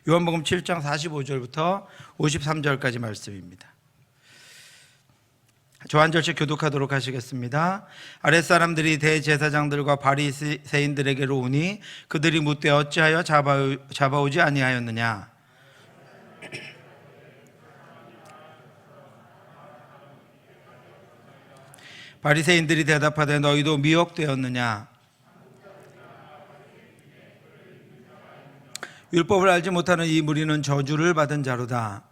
요한복음 7장 45절부터 53절까지 말씀입니다. 저 한 절씩 교독하도록 하시겠습니다. 아랫사람들이 대제사장들과 바리새인들에게로 오니 그들이 묻되 어찌하여 잡아오지 아니하였느냐. 바리새인들이 대답하되 너희도 미혹되었느냐. 율법을 알지 못하는 이 무리는 저주를 받은 자로다.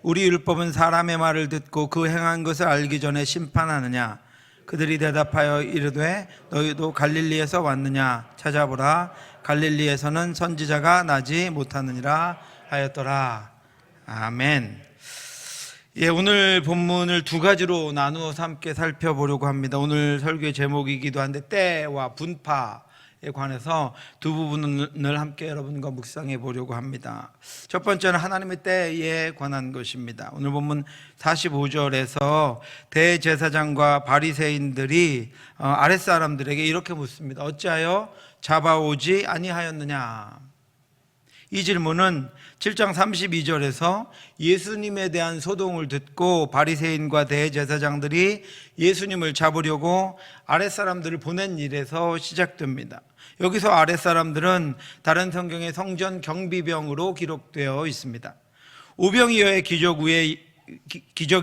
우리 율법은 사람의 말을 듣고 그 행한 것을 알기 전에 심판하느냐. 그들이 대답하여 이르되 너희도 갈릴리에서 왔느냐. 찾아보라. 갈릴리에서는 선지자가 나지 못하느니라 하였더라. 아멘. 오늘 본문을 두 가지로 나누어서 함께 살펴보려고 합니다. 오늘 설교의 제목이기도 한데 때와 분파에 관해서 두 부분을 함께 여러분과 묵상해 보려고 합니다. 첫 번째는 하나님의 때에 관한 것입니다. 오늘 본문 45절에서 대제사장과 바리새인들이 아랫사람들에게 이렇게 묻습니다. 어찌하여 잡아오지 아니하였느냐. 이 질문은 7장 32절에서 예수님에 대한 소동을 듣고 바리새인과 대제사장들이 예수님을 잡으려고 아랫사람들을 보낸 일에서 시작됩니다. 여기서 아랫사람들은 다른 성경의 성전 경비병으로 기록되어 있습니다. 오병이어의 기적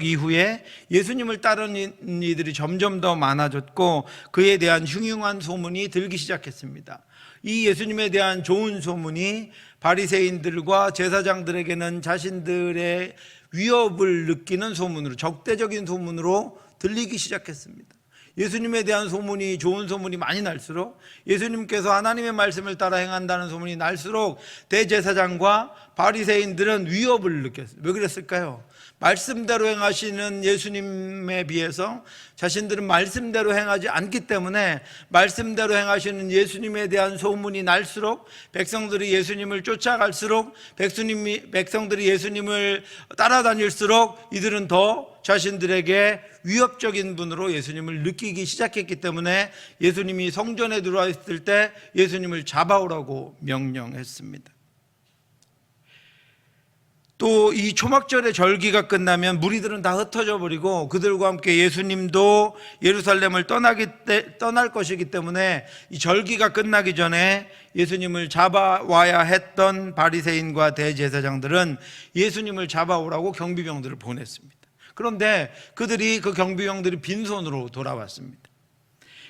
이후에 예수님을 따르는 이들이 점점 더 많아졌고 그에 대한 흉흉한 소문이 들기 시작했습니다. 이 예수님에 대한 좋은 소문이 바리새인들과 제사장들에게는 자신들의 위협을 느끼는 소문으로, 적대적인 소문으로 들리기 시작했습니다. 예수님에 대한 소문이, 좋은 소문이 많이 날수록, 예수님께서 하나님의 말씀을 따라 행한다는 소문이 날수록 대제사장과 바리새인들은 위협을 느꼈어요. 왜 그랬을까요? 말씀대로 행하시는 예수님에 비해서 자신들은 말씀대로 행하지 않기 때문에 말씀대로 행하시는 예수님에 대한 소문이 날수록, 백성들이 예수님을 쫓아갈수록, 백성들이 예수님을 따라다닐수록 이들은 더 자신들에게 위협적인 분으로 예수님을 느끼기 시작했기 때문에 예수님이 성전에 들어와 있을 때 예수님을 잡아오라고 명령했습니다. 또 이 초막절의 절기가 끝나면 무리들은 다 흩어져 버리고 그들과 함께 예수님도 예루살렘을 떠날 것이기 때문에 이 절기가 끝나기 전에 예수님을 잡아와야 했던 바리새인과 대제사장들은 예수님을 잡아오라고 경비병들을 보냈습니다. 그런데 그 경비병들이 빈손으로 돌아왔습니다.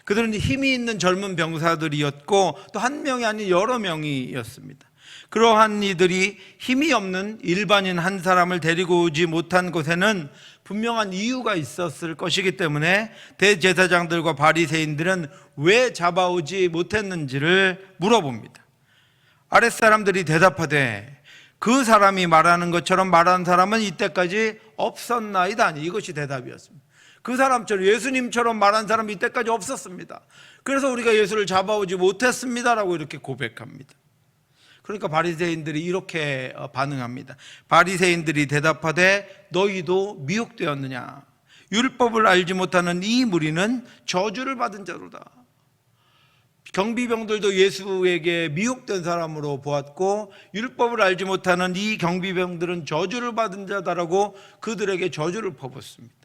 그들은 힘이 있는 젊은 병사들이었고 또 한 명이 아닌 여러 명이었습니다. 그러한 이들이 힘이 없는 일반인 한 사람을 데리고 오지 못한 것에는 분명한 이유가 있었을 것이기 때문에 대제사장들과 바리새인들은 왜 잡아오지 못했는지를 물어봅니다. 아랫사람들이 대답하되 그 사람이 말하는 것처럼 말한 사람은 이때까지 없었나이다. 이것이 대답이었습니다. 그 사람처럼, 예수님처럼 말한 사람이 이때까지 없었습니다. 그래서 우리가 예수를 잡아오지 못했습니다라고 이렇게 고백합니다. 그러니까 바리새인들이 이렇게 반응합니다. 바리새인들이 대답하되 너희도 미혹되었느냐. 율법을 알지 못하는 이 무리는 저주를 받은 자로다. 경비병들도 예수에게 미혹된 사람으로 보았고 율법을 알지 못하는 이 경비병들은 저주를 받은 자다라고 그들에게 저주를 퍼붓습니다.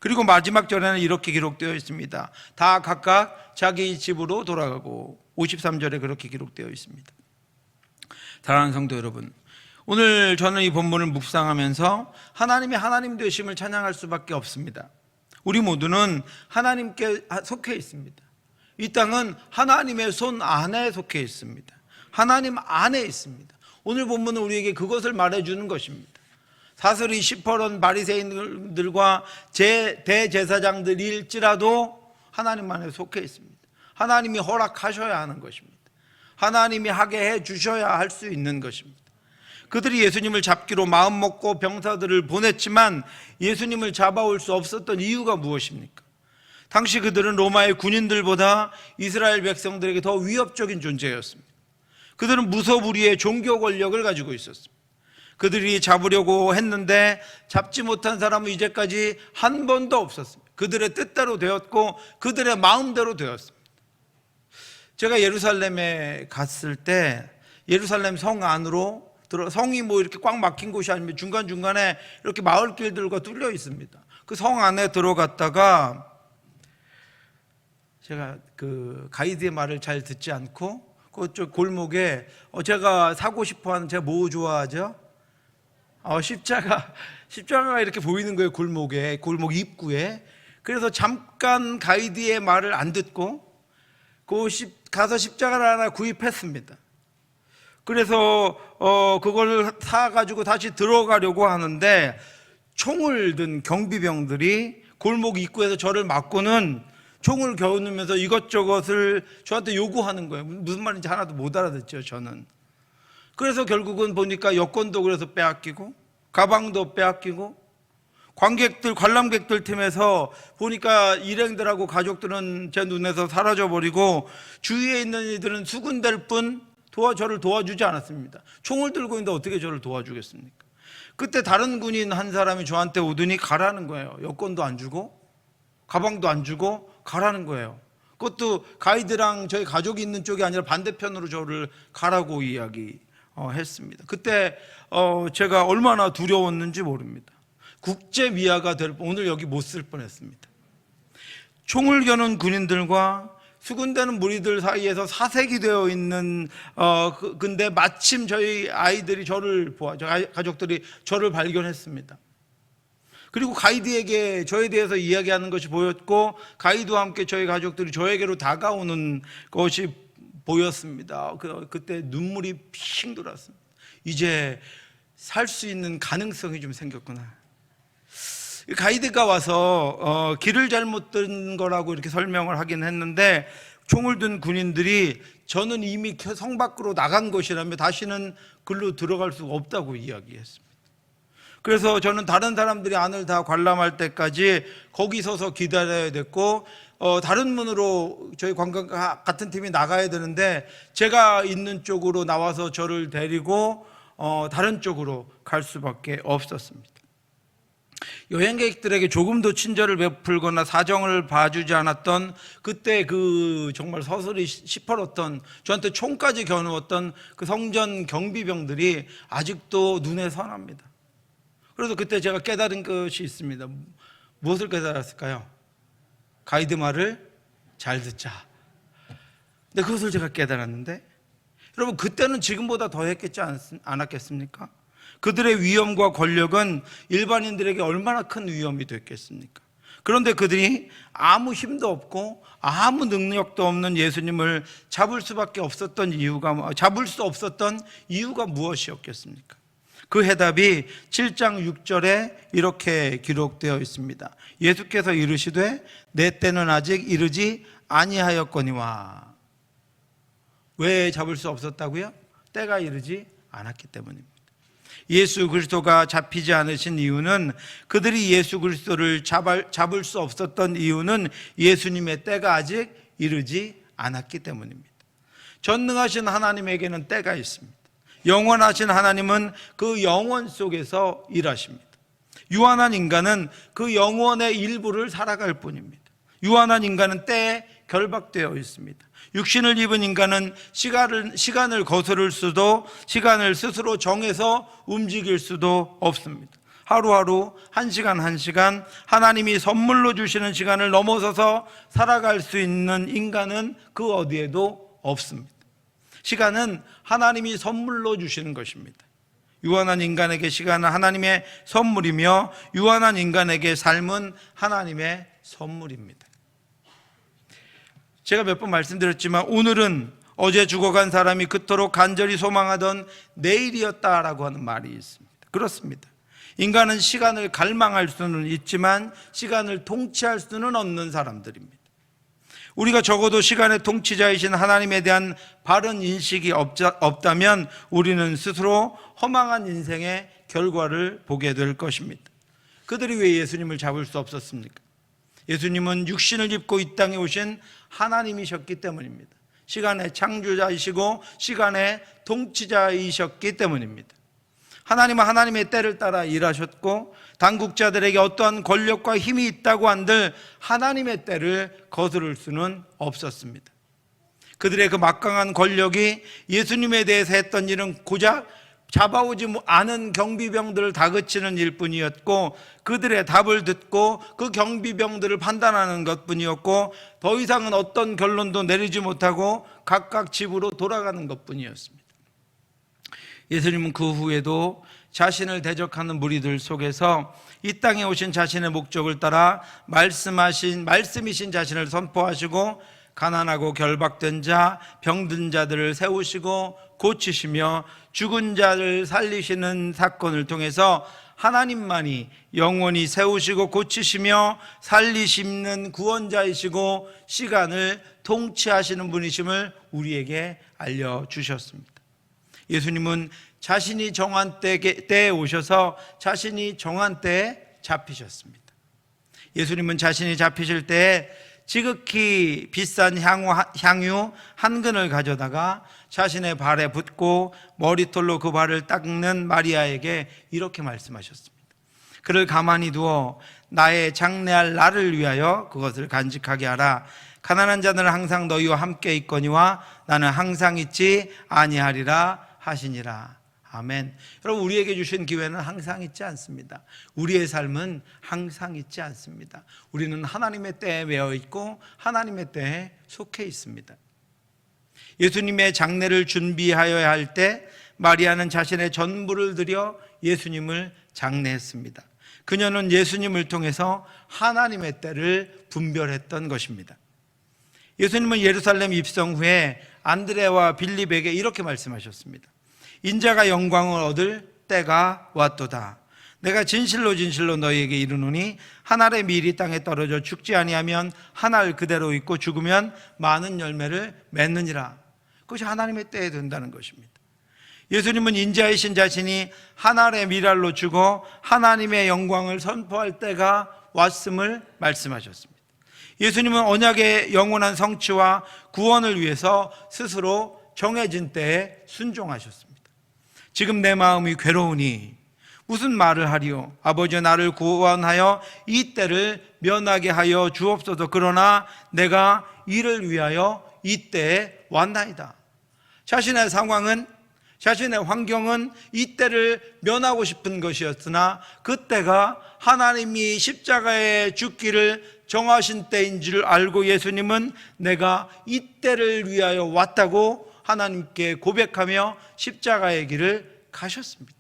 그리고 마지막 절에는 이렇게 기록되어 있습니다. 다 각각 자기 집으로 돌아가고, 53절에 그렇게 기록되어 있습니다. 사랑하는 성도 여러분, 오늘 저는 이 본문을 묵상하면서 하나님이 하나님 되심을 찬양할 수밖에 없습니다. 우리 모두는 하나님께 속해 있습니다. 이 땅은 하나님의 손 안에 속해 있습니다. 하나님 안에 있습니다. 오늘 본문은 우리에게 그것을 말해주는 것입니다. 사슬이 시퍼런 바리새인들과 대제사장들일지라도 하나님 안에 속해 있습니다. 하나님이 허락하셔야 하는 것입니다. 하나님이 하게 해 주셔야 할 수 있는 것입니다. 그들이 예수님을 잡기로 마음먹고 병사들을 보냈지만 예수님을 잡아올 수 없었던 이유가 무엇입니까? 당시 그들은 로마의 군인들보다 이스라엘 백성들에게 더 위협적인 존재였습니다. 그들은 무소불위의 종교 권력을 가지고 있었습니다. 그들이 잡으려고 했는데 잡지 못한 사람은 이제까지 한 번도 없었습니다. 그들의 뜻대로 되었고 그들의 마음대로 되었습니다. 제가 예루살렘에 갔을 때 예루살렘 성 안으로 성이 뭐 이렇게 꽉 막힌 곳이 아니면 중간중간에 이렇게 마을길들과 뚫려 있습니다. 그 성 안에 들어갔다가 제가 그 가이드의 말을 잘 듣지 않고 그쪽 골목에 제가 사고 싶어 하는, 제가 뭐 좋아하죠? 십자가가 이렇게 보이는 거예요. 골목 입구에. 그래서 잠깐 가이드의 말을 안 듣고 가서 십자가를 하나 구입했습니다. 그래서 그걸 사가지고 다시 들어가려고 하는데 총을 든 경비병들이 골목 입구에서 저를 막고는 총을 겨누면서 이것저것을 저한테 요구하는 거예요. 무슨 말인지 하나도 못 알아듣죠, 저는. 그래서 결국은 보니까 여권도 그래서 빼앗기고 가방도 빼앗기고, 관람객들 팀에서 보니까 일행들하고 가족들은 제 눈에서 사라져버리고 주위에 있는 이들은 수군될 뿐 저를 도와주지 않았습니다. 총을 들고 있는데 어떻게 저를 도와주겠습니까? 그때 다른 군인 한 사람이 저한테 오더니 가라는 거예요. 여권도 안 주고 가방도 안 주고 가라는 거예요. 그것도 가이드랑 저희 가족이 있는 쪽이 아니라 반대편으로 저를 가라고 이야기했습니다. 그때 제가 얼마나 두려웠는지 모릅니다. 국제 미아가 될 오늘 여기 못 쓸 뻔했습니다. 총을 겨눈 군인들과 수군대는 무리들 사이에서 사색이 되어 있는 근데 마침 저희 아이들이 저희 가족들이 저를 발견했습니다. 그리고 가이드에게 저에 대해서 이야기하는 것이 보였고, 가이드와 함께 저희 가족들이 저에게로 다가오는 것이 보였습니다. 그때 눈물이 핑 돌았습니다. 이제 살 수 있는 가능성이 좀 생겼구나. 가이드가 와서 길을 잘못 든 거라고 이렇게 설명을 하긴 했는데, 총을 든 군인들이 저는 이미 성 밖으로 나간 것이라며 다시는 글로 들어갈 수가 없다고 이야기했습니다. 그래서 저는 다른 사람들이 안을 다 관람할 때까지 거기 서서 기다려야 됐고, 다른 문으로 저희 관광 같은 팀이 나가야 되는데 제가 있는 쪽으로 나와서 저를 데리고 다른 쪽으로 갈 수밖에 없었습니다. 여행객들에게 조금도 친절을 베풀거나 사정을 봐주지 않았던 그때 정말 서슬이 시퍼렀던, 저한테 총까지 겨누었던 그 성전 경비병들이 아직도 눈에 선합니다. 그래서 그때 제가 깨달은 것이 있습니다. 무엇을 깨달았을까요? 가이드 말을 잘 듣자. 근데 그것을 제가 깨달았는데, 여러분 그때는 지금보다 더 했겠지 않았겠습니까? 그들의 위엄과 권력은 일반인들에게 얼마나 큰 위엄이 됐겠습니까? 그런데 그들이 아무 힘도 없고 아무 능력도 없는 예수님을 잡을 수 없었던 이유가 무엇이었겠습니까? 그 해답이 7장 6절에 이렇게 기록되어 있습니다. 예수께서 이르시되 내 때는 아직 이르지 아니하였거니와. 왜 잡을 수 없었다고요? 때가 이르지 않았기 때문입니다. 예수 그리스도가 잡히지 않으신 이유는, 그들이 예수 그리스도를 잡을 수 없었던 이유는 예수님의 때가 아직 이르지 않았기 때문입니다. 전능하신 하나님에게는 때가 있습니다. 영원하신 하나님은 그 영원 속에서 일하십니다. 유한한 인간은 그 영원의 일부를 살아갈 뿐입니다. 유한한 인간은 때에 결박되어 있습니다. 육신을 입은 인간은 시간을 거스를 수도, 시간을 스스로 정해서 움직일 수도 없습니다. 하루하루, 한 시간 하나님이 선물로 주시는 시간을 넘어서서 살아갈 수 있는 인간은 그 어디에도 없습니다. 시간은 하나님이 선물로 주시는 것입니다. 유한한 인간에게 시간은 하나님의 선물이며, 유한한 인간에게 삶은 하나님의 선물입니다. 제가 몇 번 말씀드렸지만 오늘은 어제 죽어간 사람이 그토록 간절히 소망하던 내일이었다라고 하는 말이 있습니다. 그렇습니다. 인간은 시간을 갈망할 수는 있지만 시간을 통치할 수는 없는 사람들입니다. 우리가 적어도 시간의 통치자이신 하나님에 대한 바른 인식이 없다면 우리는 스스로 허망한 인생의 결과를 보게 될 것입니다. 그들이 왜 예수님을 잡을 수 없었습니까? 예수님은 육신을 입고 이 땅에 오신 하나님이셨기 때문입니다. 시간의 창조자이시고 시간의 통치자이셨기 때문입니다. 하나님은 하나님의 때를 따라 일하셨고, 당국자들에게 어떠한 권력과 힘이 있다고 한들 하나님의 때를 거스를 수는 없었습니다. 그들의 그 막강한 권력이 예수님에 대해서 했던 일은 고작 잡아오지 않은 경비병들을 다그치는 일뿐이었고, 그들의 답을 듣고 그 경비병들을 판단하는 것뿐이었고, 더 이상은 어떤 결론도 내리지 못하고 각각 집으로 돌아가는 것뿐이었습니다. 예수님은 그 후에도 자신을 대적하는 무리들 속에서 이 땅에 오신 자신의 목적을 따라 말씀이신 자신을 선포하시고, 가난하고 결박된 자, 병든 자들을 세우시고 고치시며 죽은 자를 살리시는 사건을 통해서 하나님만이 영원히 세우시고 고치시며 살리시는 구원자이시고 시간을 통치하시는 분이심을 우리에게 알려주셨습니다. 예수님은 자신이 정한 때에 오셔서 자신이 정한 때에 잡히셨습니다. 예수님은 자신이 잡히실 때에 지극히 비싼 향유 한 근을 가져다가 자신의 발에 붓고 머리털로 그 발을 닦는 마리아에게 이렇게 말씀하셨습니다. 그를 가만히 두어 나의 장래할 나를 위하여 그것을 간직하게 하라. 가난한 자는 항상 너희와 함께 있거니와 나는 항상 있지 아니하리라 하시니라. 아멘. 여러분, 우리에게 주신 기회는 항상 있지 않습니다. 우리의 삶은 항상 있지 않습니다. 우리는 하나님의 때에 매여 있고 하나님의 때에 속해 있습니다. 예수님의 장례를 준비하여야 할 때 마리아는 자신의 전부를 들여 예수님을 장례했습니다. 그녀는 예수님을 통해서 하나님의 때를 분별했던 것입니다. 예수님은 예루살렘 입성 후에 안드레와 빌립에게 이렇게 말씀하셨습니다. 인자가 영광을 얻을 때가 왔도다. 내가 진실로 진실로 너희에게 이르노니 한 알의 밀이 땅에 떨어져 죽지 아니하면 한 알 그대로 있고 죽으면 많은 열매를 맺느니라. 그것이 하나님의 때에 된다는 것입니다. 예수님은 인자이신 자신이 한 알의 밀알로 죽어 하나님의 영광을 선포할 때가 왔음을 말씀하셨습니다. 예수님은 언약의 영원한 성취와 구원을 위해서 스스로 정해진 때에 순종하셨습니다. 지금 내 마음이 괴로우니 무슨 말을 하리요? 아버지, 나를 구원하여 이 때를 면하게 하여 주옵소서. 그러나 내가 이를 위하여 이 때에 왔나이다. 자신의 상황은, 자신의 환경은 이 때를 면하고 싶은 것이었으나 그 때가 하나님이 십자가에 죽기를 정하신 때인 줄 알고 예수님은 내가 이 때를 위하여 왔다고 하나님께 고백하며 십자가의 길을 가셨습니다.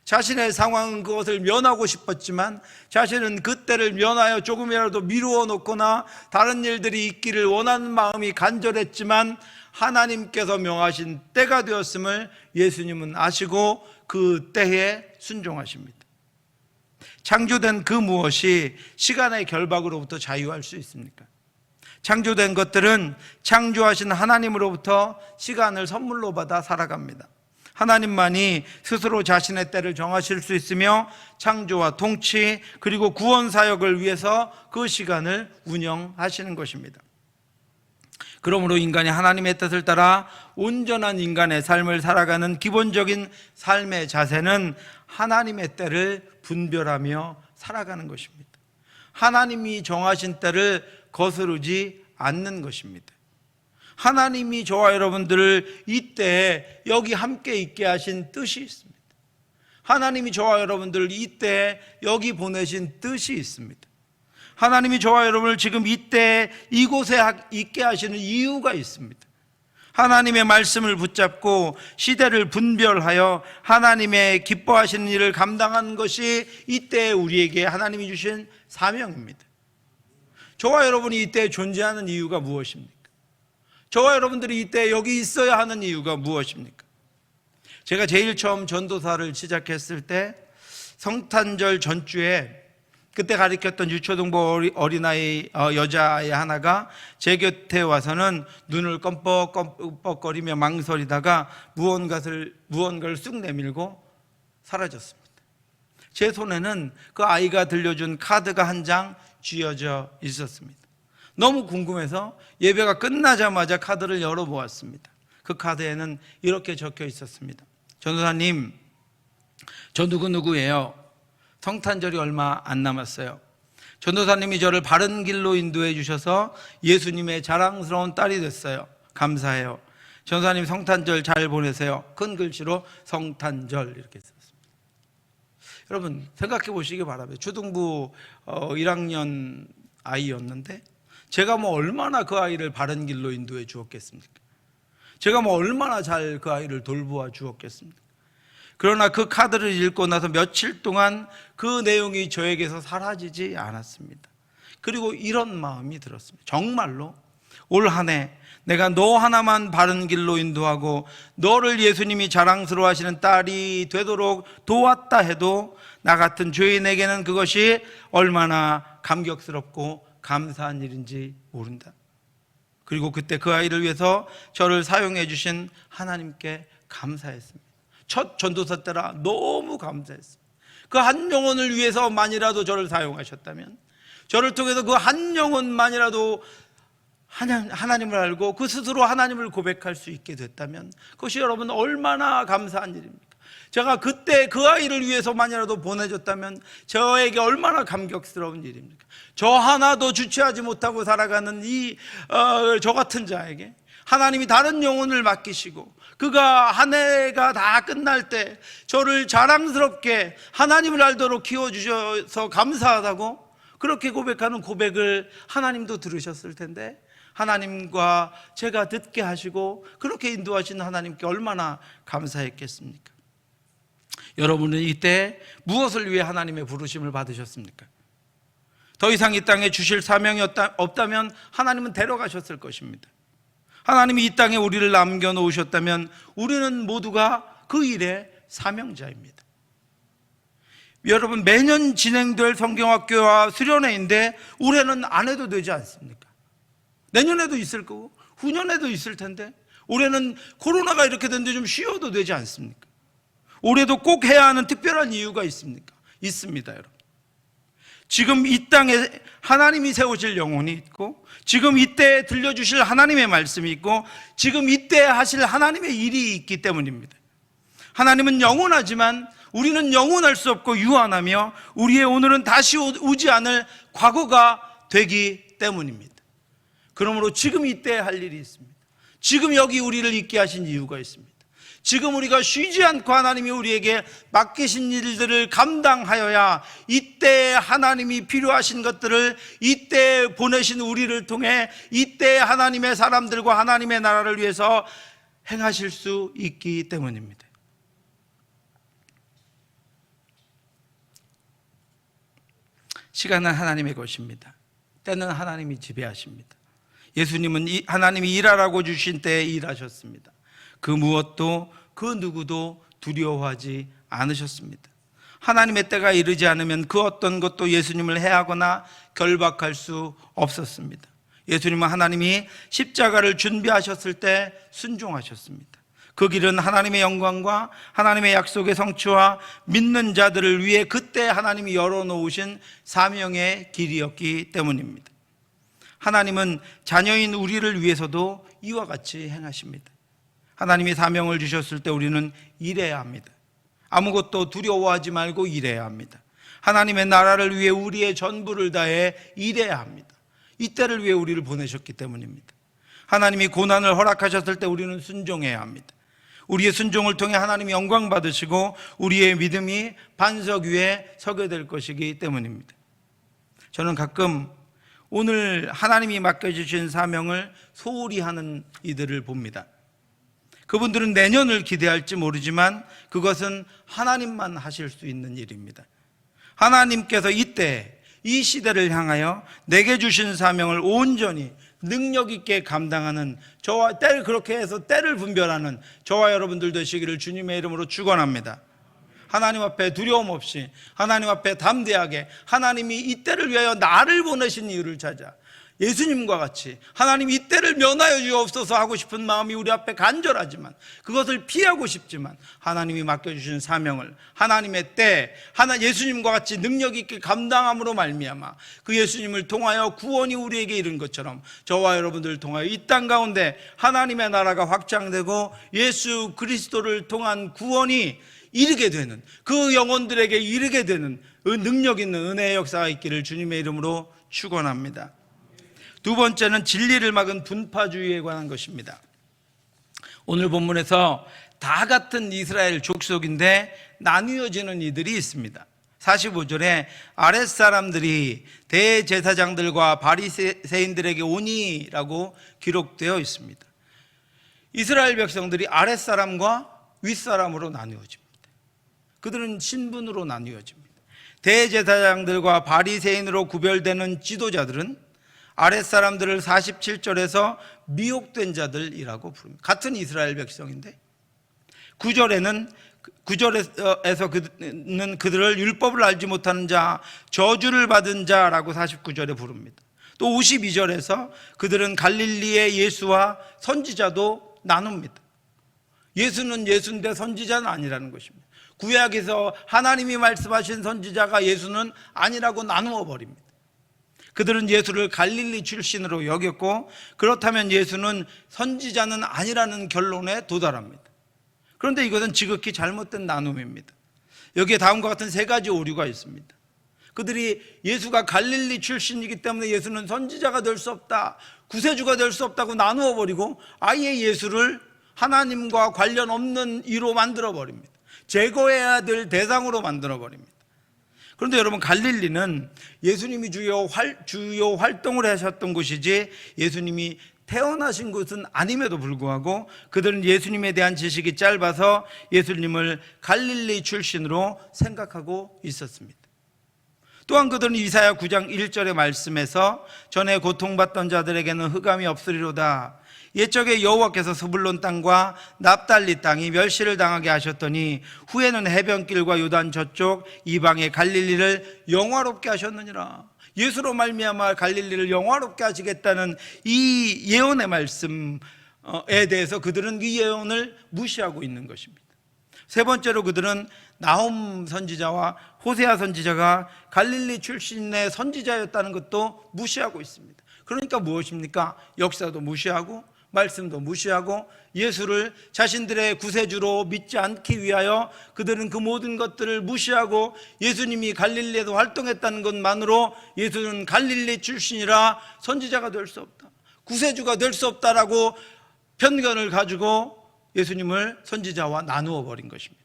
자신의 상황은 그것을 면하고 싶었지만 자신은 그 때를 면하여 조금이라도 미루어 놓거나 다른 일들이 있기를 원하는 마음이 간절했지만 하나님께서 명하신 때가 되었음을 예수님은 아시고 그 때에 순종하십니다. 창조된 그 무엇이 시간의 결박으로부터 자유할 수 있습니까? 창조된 것들은 창조하신 하나님으로부터 시간을 선물로 받아 살아갑니다. 하나님만이 스스로 자신의 때를 정하실 수 있으며 창조와 통치 그리고 구원 사역을 위해서 그 시간을 운영하시는 것입니다. 그러므로 인간이 하나님의 뜻을 따라 온전한 인간의 삶을 살아가는 기본적인 삶의 자세는 하나님의 때를 분별하며 살아가는 것입니다. 하나님이 정하신 때를 거스르지 않는 것입니다. 하나님이 저와 여러분들을 이때에 여기 함께 있게 하신 뜻이 있습니다. 하나님이 저와 여러분들을 이때에 여기 보내신 뜻이 있습니다. 하나님이 저와 여러분을 지금 이때에 이곳에 있게 하시는 이유가 있습니다. 하나님의 말씀을 붙잡고 시대를 분별하여 하나님의 기뻐하시는 일을 감당하는 것이 이때에 우리에게 하나님이 주신 사명입니다. 저와 여러분이 이때에 존재하는 이유가 무엇입니까? 저와 여러분들이 이때 여기 있어야 하는 이유가 무엇입니까? 제가 제일 처음 전도사를 시작했을 때 성탄절 전주에 그때 가르쳤던 유초등부 어린아이 여자아이 하나가 제 곁에 와서는 눈을 껌뻑껌뻑거리며 망설이다가 무언가를 쑥 내밀고 사라졌습니다. 제 손에는 그 아이가 들려준 카드가 한 장 쥐어져 있었습니다. 너무 궁금해서 예배가 끝나자마자 카드를 열어보았습니다. 그 카드에는 이렇게 적혀 있었습니다. 전도사님, 저 누구예요? 성탄절이 얼마 안 남았어요. 전도사님이 저를 바른 길로 인도해 주셔서 예수님의 자랑스러운 딸이 됐어요. 감사해요. 전사님 성탄절 잘 보내세요. 큰 글씨로 성탄절 이렇게 썼습니다. 여러분 생각해 보시기 바랍니다. 초등부 1학년 아이였는데 제가 뭐 얼마나 그 아이를 바른 길로 인도해 주었겠습니까? 제가 뭐 얼마나 잘 그 아이를 돌보아 주었겠습니까? 그러나 그 카드를 읽고 나서 며칠 동안 그 내용이 저에게서 사라지지 않았습니다. 그리고 이런 마음이 들었습니다. 정말로 올 한 해 내가 너 하나만 바른 길로 인도하고 너를 예수님이 자랑스러워 하시는 딸이 되도록 도왔다 해도 나 같은 죄인에게는 그것이 얼마나 감격스럽고 감사한 일인지 모른다. 그리고 그때 그 아이를 위해서 저를 사용해 주신 하나님께 감사했습니다. 첫 전도사 때라 너무 감사했습니다. 그 한 영혼을 위해서만이라도 저를 사용하셨다면, 저를 통해서 그 한 영혼만이라도 하나님을 알고 그 스스로 하나님을 고백할 수 있게 됐다면 그것이 여러분 얼마나 감사한 일입니까? 제가 그때 그 아이를 위해서만이라도 보내줬다면 저에게 얼마나 감격스러운 일입니까? 저 하나도 주체하지 못하고 살아가는 저 같은 자에게 하나님이 다른 영혼을 맡기시고 그가 한 해가 다 끝날 때 저를 자랑스럽게 하나님을 알도록 키워주셔서 감사하다고 그렇게 고백하는 고백을 하나님도 들으셨을 텐데, 하나님과 제가 듣게 하시고 그렇게 인도하시는 하나님께 얼마나 감사했겠습니까? 여러분은 이때 무엇을 위해 하나님의 부르심을 받으셨습니까? 더 이상 이 땅에 주실 사명이 없다면 하나님은 데려가셨을 것입니다. 하나님이 이 땅에 우리를 남겨놓으셨다면 우리는 모두가 그 일의 사명자입니다. 여러분 매년 진행될 성경학교와 수련회인데 올해는 안 해도 되지 않습니까? 내년에도 있을 거고 후년에도 있을 텐데 올해는 코로나가 이렇게 됐는데 좀 쉬어도 되지 않습니까? 올해도 꼭 해야 하는 특별한 이유가 있습니까? 있습니다, 여러분. 지금 이 땅에 하나님이 세우실 영혼이 있고 지금 이때 들려주실 하나님의 말씀이 있고 지금 이때 하실 하나님의 일이 있기 때문입니다. 하나님은 영원하지만 우리는 영원할 수 없고 유한하며 우리의 오늘은 다시 오지 않을 과거가 되기 때문입니다. 그러므로 지금 이때 할 일이 있습니다. 지금 여기 우리를 있게 하신 이유가 있습니다. 지금 우리가 쉬지 않고 하나님이 우리에게 맡기신 일들을 감당하여야 이때 하나님이 필요하신 것들을 이때 보내신 우리를 통해 이때 하나님의 사람들과 하나님의 나라를 위해서 행하실 수 있기 때문입니다. 시간은 하나님의 것입니다. 때는 하나님이 지배하십니다. 예수님은 하나님이 일하라고 주신 때에 일하셨습니다. 그 무엇도 그 누구도 두려워하지 않으셨습니다. 하나님의 때가 이르지 않으면 그 어떤 것도 예수님을 해하거나 결박할 수 없었습니다. 예수님은 하나님이 십자가를 준비하셨을 때 순종하셨습니다. 그 길은 하나님의 영광과 하나님의 약속의 성취와 믿는 자들을 위해 그때 하나님이 열어놓으신 사명의 길이었기 때문입니다. 하나님은 자녀인 우리를 위해서도 이와 같이 행하십니다. 하나님이 사명을 주셨을 때 우리는 일해야 합니다. 아무것도 두려워하지 말고 일해야 합니다. 하나님의 나라를 위해 우리의 전부를 다해 일해야 합니다. 이때를 위해 우리를 보내셨기 때문입니다. 하나님이 고난을 허락하셨을 때 우리는 순종해야 합니다. 우리의 순종을 통해 하나님이 영광 받으시고 우리의 믿음이 반석 위에 서게 될 것이기 때문입니다. 저는 가끔 오늘 하나님이 맡겨주신 사명을 소홀히 하는 이들을 봅니다. 그분들은 내년을 기대할지 모르지만 그것은 하나님만 하실 수 있는 일입니다. 하나님께서 이때 이 시대를 향하여 내게 주신 사명을 온전히 능력 있게 감당하는 저와 때를 그렇게 해서 때를 분별하는 저와 여러분들 되시기를 주님의 이름으로 축원합니다. 하나님 앞에 두려움 없이 하나님 앞에 담대하게 하나님이 이 때를 위하여 나를 보내신 이유를 찾아 예수님과 같이 하나님 이 때를 면하여 주옵소서 하고 싶은 마음이 우리 앞에 간절하지만 그것을 피하고 싶지만 하나님이 맡겨주신 사명을 하나님의 때 예수님과 같이 능력 있게 감당함으로 말미암아 그 예수님을 통하여 구원이 우리에게 이른 것처럼 저와 여러분들을 통하여 이 땅 가운데 하나님의 나라가 확장되고 예수 그리스도를 통한 구원이 이르게 되는 그 영혼들에게 이르게 되는 능력 있는 은혜의 역사가 있기를 주님의 이름으로 축원합니다. 두 번째는 진리를 막은 분파주의에 관한 것입니다. 오늘 본문에서 다 같은 이스라엘 족속인데 나뉘어지는 이들이 있습니다. 45절에 아랫사람들이 대제사장들과 바리새인들에게 오니라고 기록되어 있습니다. 이스라엘 백성들이 아랫사람과 윗사람으로 나뉘어집니다. 그들은 신분으로 나뉘어집니다. 대제사장들과 바리새인으로 구별되는 지도자들은 아랫사람들을 47절에서 미혹된 자들이라고 부릅니다. 같은 이스라엘 백성인데 9절에서 그는 그들을 율법을 알지 못하는 자, 저주를 받은 자라고 49절에 부릅니다. 또 52절에서 그들은 갈릴리의 예수와 선지자도 나눕니다. 예수는 예수인데 선지자는 아니라는 것입니다. 구약에서 하나님이 말씀하신 선지자가 예수는 아니라고 나누어 버립니다. 그들은 예수를 갈릴리 출신으로 여겼고 그렇다면 예수는 선지자는 아니라는 결론에 도달합니다. 그런데 이것은 지극히 잘못된 나눔입니다. 여기에 다음과 같은 세 가지 오류가 있습니다. 그들이 예수가 갈릴리 출신이기 때문에 예수는 선지자가 될 수 없다, 구세주가 될 수 없다고 나누어 버리고 아예 예수를 하나님과 관련 없는 이로 만들어 버립니다. 제거해야 될 대상으로 만들어 버립니다. 그런데 여러분, 갈릴리는 예수님이 주요 활동을 하셨던 곳이지 예수님이 태어나신 곳은 아님에도 불구하고 그들은 예수님에 대한 지식이 짧아서 예수님을 갈릴리 출신으로 생각하고 있었습니다. 또한 그들은 이사야 9장 1절의 말씀에서 전에 고통받던 자들에게는 흑암이 없으리로다, 옛적에 여호와께서 스불론 땅과 납달리 땅이 멸시를 당하게 하셨더니 후에는 해변길과 요단 저쪽 이방의 갈릴리를 영화롭게 하셨느니라. 예수로 말미암아 갈릴리를 영화롭게 하시겠다는 이 예언의 말씀에 대해서 그들은 이 예언을 무시하고 있는 것입니다. 세 번째로 그들은 나홈 선지자와 호세아 선지자가 갈릴리 출신의 선지자였다는 것도 무시하고 있습니다. 그러니까 무엇입니까? 역사도 무시하고 말씀도 무시하고 예수를 자신들의 구세주로 믿지 않기 위하여 그들은 그 모든 것들을 무시하고 예수님이 갈릴리에서 활동했다는 것만으로 예수는 갈릴리 출신이라 선지자가 될 수 없다, 구세주가 될 수 없다라고 편견을 가지고 예수님을 선지자와 나누어 버린 것입니다.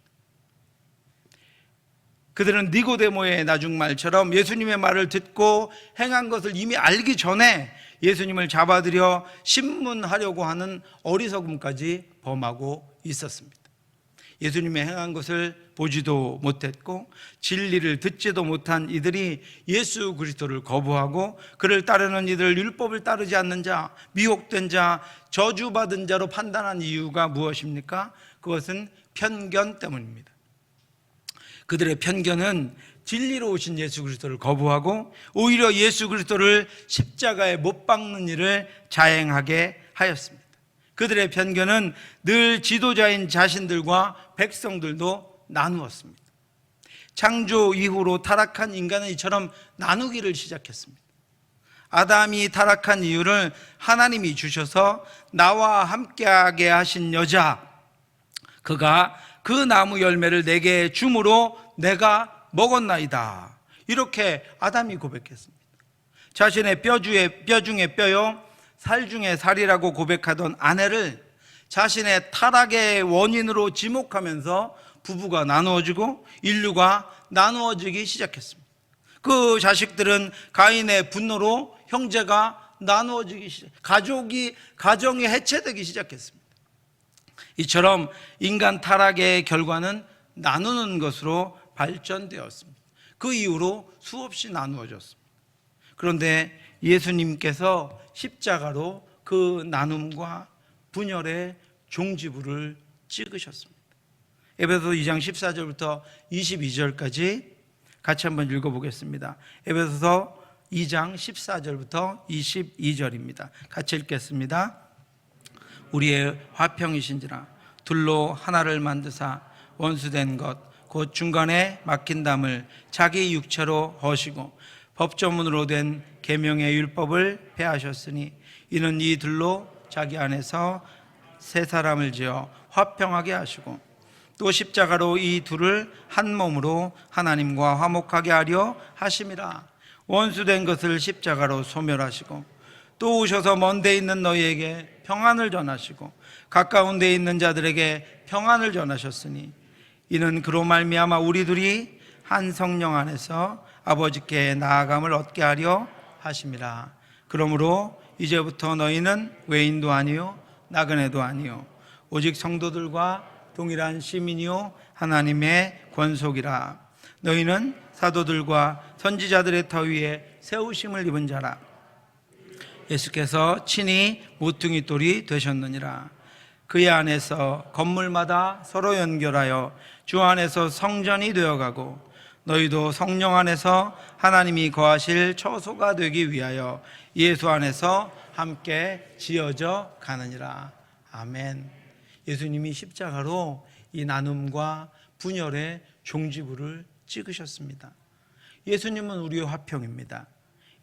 그들은 니고데모의 나중말처럼 예수님의 말을 듣고 행한 것을 이미 알기 전에 예수님을 잡아들여 신문하려고 하는 어리석음까지 범하고 있었습니다. 예수님의 행한 것을 보지도 못했고 진리를 듣지도 못한 이들이 예수 그리스도를 거부하고 그를 따르는 이들을 율법을 따르지 않는 자, 미혹된 자, 저주받은 자로 판단한 이유가 무엇입니까? 그것은 편견 때문입니다. 그들의 편견은 진리로 오신 예수 그리스도를 거부하고 오히려 예수 그리스도를 십자가에 못 박는 일을 자행하게 하였습니다. 그들의 편견은 늘 지도자인 자신들과 백성들도 나누었습니다. 창조 이후로 타락한 인간은 이처럼 나누기를 시작했습니다. 아담이 타락한 이유를 하나님이 주셔서 나와 함께하게 하신 여자, 그가 그 나무 열매를 내게 주므로 내가 먹었나이다, 이렇게 아담이 고백했습니다. 자신의 뼈 중에 뼈요 살 중에 살이라고 고백하던 아내를 자신의 타락의 원인으로 지목하면서 부부가 나누어지고 인류가 나누어지기 시작했습니다. 그 자식들은 가인의 분노로 형제가 나누어지기 가정이 해체되기 시작했습니다. 이처럼 인간 타락의 결과는 나누는 것으로 발전되었습니다. 그 이후로 수없이 나누어졌습니다. 그런데 예수님께서 십자가로 그 나눔과 분열의 종지부를 찍으셨습니다. 에베소서 2장 14절부터 22절까지 같이 한번 읽어보겠습니다. 에베소서 2장 14절부터 22절입니다. 같이 읽겠습니다. 우리의 화평이신지라 둘로 하나를 만드사 원수된 것 곧 중간에 막힌 담을 자기 육체로 허시고 법조문으로 된 계명의 율법을 폐하셨으니 이는 이 둘로 자기 안에서 새 사람을 지어 화평하게 하시고 또 십자가로 이 둘을 한 몸으로 하나님과 화목하게 하려 하심이라. 원수된 것을 십자가로 소멸하시고 또 오셔서 먼 데 있는 너희에게 평안을 전하시고 가까운 데 있는 자들에게 평안을 전하셨으니 이는 그로 말미암아 우리들이 한 성령 안에서 아버지께 나아감을 얻게 하려 하심이라. 그러므로 이제부터 너희는 외인도 아니요 나그네도 아니요 오직 성도들과 동일한 시민이요 하나님의 권속이라. 너희는 사도들과 선지자들의 터 위에 세우심을 입은 자라. 예수께서 친히 모퉁이 돌이 되셨느니라. 그의 안에서 건물마다 서로 연결하여 주 안에서 성전이 되어가고 너희도 성령 안에서 하나님이 거하실 처소가 되기 위하여 예수 안에서 함께 지어져 가느니라. 아멘. 예수님이 십자가로 이 나눔과 분열의 종지부를 찍으셨습니다. 예수님은 우리의 화평입니다.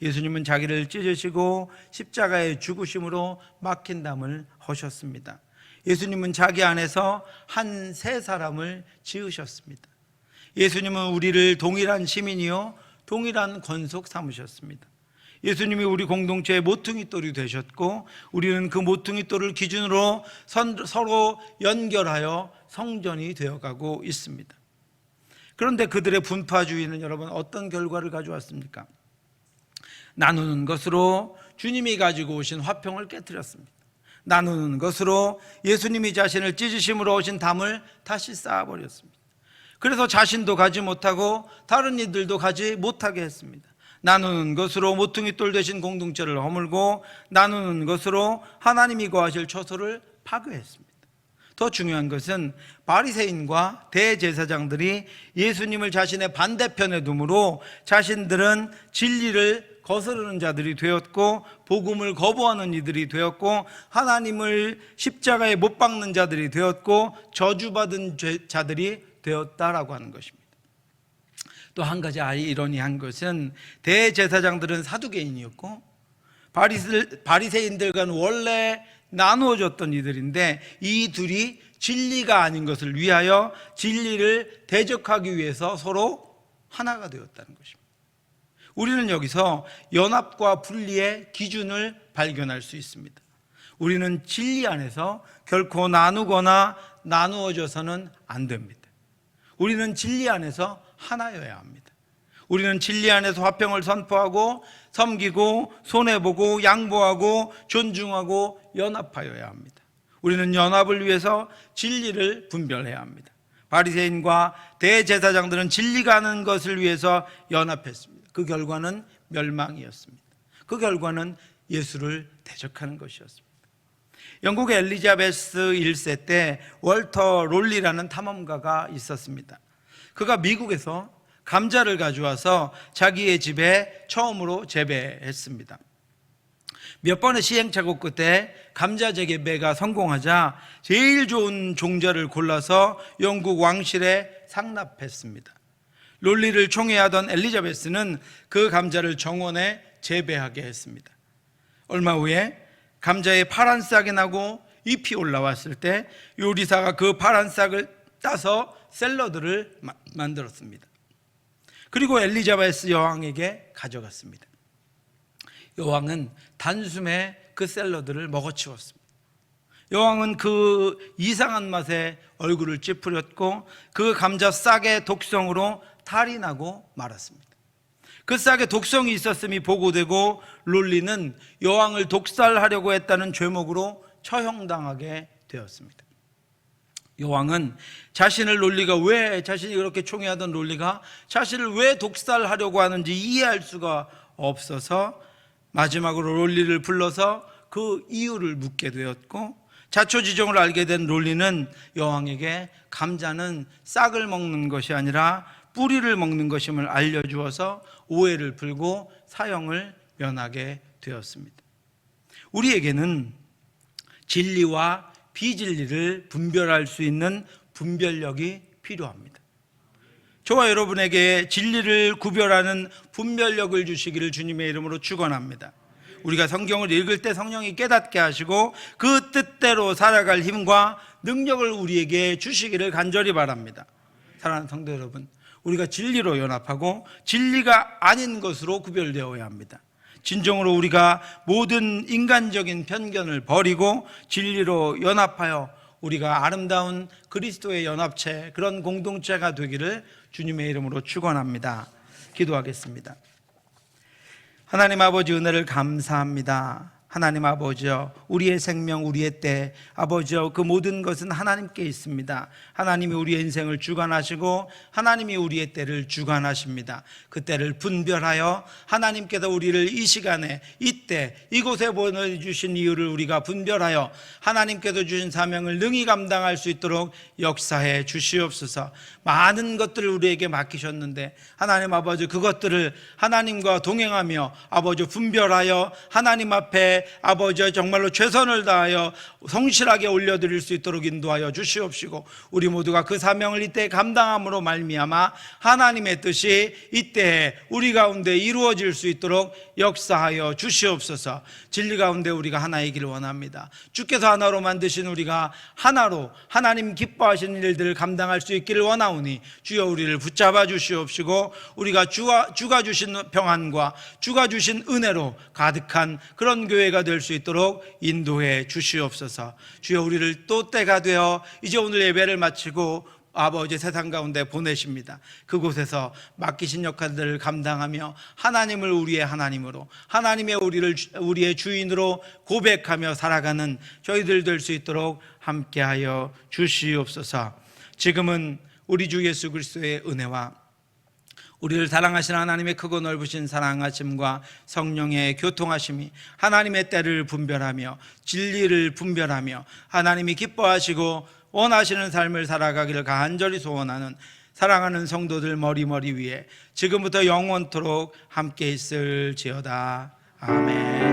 예수님은 자기를 찢으시고 십자가의 죽으심으로 막힌 담을 허셨습니다. 예수님은 자기 안에서 한 세 사람을 지으셨습니다. 예수님은 우리를 동일한 시민이요 동일한 권속 삼으셨습니다. 예수님이 우리 공동체의 모퉁이돌이 되셨고 우리는 그 모퉁이돌을 기준으로 서로 연결하여 성전이 되어가고 있습니다. 그런데 그들의 분파주의는 여러분 어떤 결과를 가져왔습니까? 나누는 것으로 주님이 가지고 오신 화평을 깨뜨렸습니다. 나누는 것으로 예수님이 자신을 찢으심으로 오신 담을 다시 쌓아버렸습니다. 그래서 자신도 가지 못하고 다른 이들도 가지 못하게 했습니다. 나누는 것으로 모퉁이돌 되신 공동체를 허물고 나누는 것으로 하나님이 거하실 처소를 파괴했습니다. 더 중요한 것은 바리새인과 대제사장들이 예수님을 자신의 반대편에 두므로 자신들은 진리를 거스르는 자들이 되었고 복음을 거부하는 이들이 되었고 하나님을 십자가에 못 박는 자들이 되었고 저주받은 자들이 되었다라고 하는 것입니다. 또 한 가지 아이러니한 것은 대제사장들은 사두개인이었고 바리새인들과는 원래 나누어졌던 이들인데 이 둘이 진리가 아닌 것을 위하여 진리를 대적하기 위해서 서로 하나가 되었다는 것입니다. 우리는 여기서 연합과 분리의 기준을 발견할 수 있습니다. 우리는 진리 안에서 결코 나누거나 나누어져서는 안 됩니다. 우리는 진리 안에서 하나여야 합니다. 우리는 진리 안에서 화평을 선포하고 섬기고 손해보고 양보하고 존중하고 연합하여야 합니다. 우리는 연합을 위해서 진리를 분별해야 합니다. 바리새인과 대제사장들은 진리가 아는 것을 위해서 연합했습니다. 그 결과는 멸망이었습니다. 그 결과는 예수를 대적하는 것이었습니다. 영국의 엘리자베스 1세 때 월터 롤리라는 탐험가가 있었습니다. 그가 미국에서 감자를 가져와서 자기의 집에 처음으로 재배했습니다. 몇 번의 시행착오 끝에 감자 재배가 성공하자 제일 좋은 종자를 골라서 영국 왕실에 상납했습니다. 롤리를 총애하던 엘리자베스는 그 감자를 정원에 재배하게 했습니다. 얼마 후에 감자에 파란 싹이 나고 잎이 올라왔을 때 요리사가 그 파란 싹을 따서 샐러드를 만들었습니다. 그리고 엘리자베스 여왕에게 가져갔습니다. 여왕은 단숨에 그 샐러드를 먹어치웠습니다. 여왕은 그 이상한 맛에 얼굴을 찌푸렸고 그 감자 싹의 독성으로 탈이 나고 말았습니다. 그 싹에 독성이 있었음이 보고되고 롤리는 여왕을 독살하려고 했다는 죄목으로 처형당하게 되었습니다. 여왕은 자신이 그렇게 총애하던 롤리가 자신을 왜 독살하려고 하는지 이해할 수가 없어서 마지막으로 롤리를 불러서 그 이유를 묻게 되었고 자초지종을 알게 된 롤리는 여왕에게 감자는 싹을 먹는 것이 아니라 뿌리를 먹는 것임을 알려주어서 오해를 풀고 사형을 면하게 되었습니다. 우리에게는 진리와 비진리를 분별할 수 있는 분별력이 필요합니다. 저와 여러분에게 진리를 구별하는 분별력을 주시기를 주님의 이름으로 축원합니다. 우리가 성경을 읽을 때 성령이 깨닫게 하시고 그 뜻대로 살아갈 힘과 능력을 우리에게 주시기를 간절히 바랍니다. 사랑하는 성도 여러분, 우리가 진리로 연합하고 진리가 아닌 것으로 구별되어야 합니다. 진정으로 우리가 모든 인간적인 편견을 버리고 진리로 연합하여 우리가 아름다운 그리스도의 연합체, 그런 공동체가 되기를 주님의 이름으로 축원합니다. 기도하겠습니다. 하나님 아버지, 은혜를 감사합니다. 하나님 아버지여, 우리의 생명, 우리의 때, 아버지여, 그 모든 것은 하나님께 있습니다. 하나님이 우리의 인생을 주관하시고 하나님이 우리의 때를 주관하십니다. 그 때를 분별하여 하나님께서 우리를 이 시간에, 이때, 이곳에 보내주신 이유를 우리가 분별하여 하나님께서 주신 사명을 능히 감당할 수 있도록 역사해 주시옵소서. 많은 것들을 우리에게 맡기셨는데 하나님 아버지, 그것들을 하나님과 동행하며 아버지 분별하여 하나님 앞에 아버지 정말로 최선을 다하여 성실하게 올려드릴 수 있도록 인도하여 주시옵시고, 우리 모두가 그 사명을 이때 감당함으로 말미암아 하나님의 뜻이 이때에 우리 가운데 이루어질 수 있도록 역사하여 주시옵소서. 진리 가운데 우리가 하나이기를 원합니다. 주께서 하나로 만드신 우리가 하나로 하나님 기뻐하시는 일들을 감당할 수 있기를 원하오니 주여 우리를 붙잡아 주시옵시고, 우리가 주가 주신 평안과 주가 주신 은혜로 가득한 그런 교회가 될 수 있도록 인도해 주시옵소서. 주여 우리를 또 때가 되어 이제 오늘 예배를 마치고 아버지 세상 가운데 보내십니다. 그곳에서 맡기신 역할들을 감당하며 하나님을 우리의 하나님으로, 하나님의 우리의 주인으로 고백하며 살아가는 저희들 될 수 있도록 함께하여 주시옵소서. 지금은 우리 주 예수 그리스도의 은혜와 우리를 사랑하시는 하나님의 크고 넓으신 사랑하심과 성령의 교통하심이 하나님의 때를 분별하며 진리를 분별하며 하나님이 기뻐하시고 원하시는 삶을 살아가기를 간절히 소원하는 사랑하는 성도들 머리 위에 지금부터 영원토록 함께 있을지어다. 아멘.